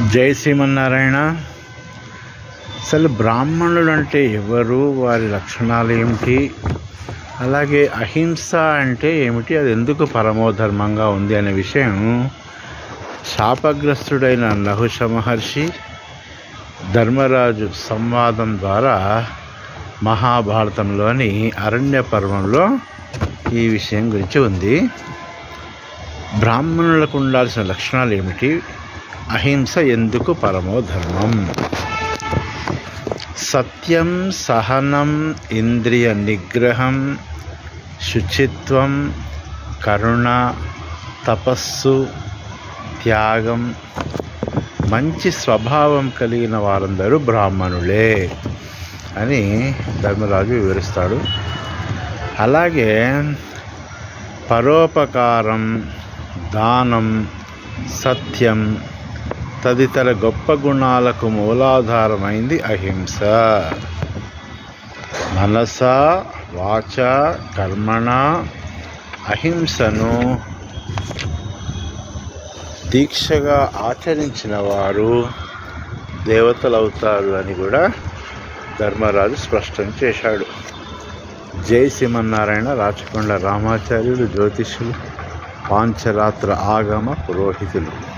జై శ్రీమన్నారాయణ. అసలు బ్రాహ్మణులు అంటే ఎవరు, వారి లక్షణాలు ఏమిటి, అలాగే అహింస అంటే ఏమిటి, అది ఎందుకు పరమోధర్మంగా ఉంది అనే విషయం శాపగ్రస్తుడైన నహుష మహర్షి ధర్మరాజు సంవాదం ద్వారా మహాభారతంలోని అరణ్య పర్వంలో ఈ విషయం గురించి ఉంది. బ్రాహ్మణులకు ఉండాల్సిన లక్షణాలు ఏమిటి, అహింస ఎందుకు పరమోధర్మం. సత్యం, సహనం, ఇంద్రియ నిగ్రహం, శుచిత్వం, కరుణ, తపస్సు, త్యాగం, మంచి స్వభావం కలిగిన వారందరూ బ్రాహ్మణులే అని ధర్మరాజు వివరిస్తాడు. అలాగే పరోపకారం, దానం, సత్యం తదితర గొప్ప గుణాలకు మూలాధారమైంది అహింస. మనస, వాచ, కర్మణ అహింసను దీక్షగా ఆచరించిన వారు దేవతలవుతారు అని కూడా ధర్మరాజు స్పష్టం చేశాడు. జై శ్రీమన్నారాయణ. రాచకొండ రామాచార్యులు, జ్యోతిష్యులు, పాంచరాత్ర ఆగమ పురోహితులు.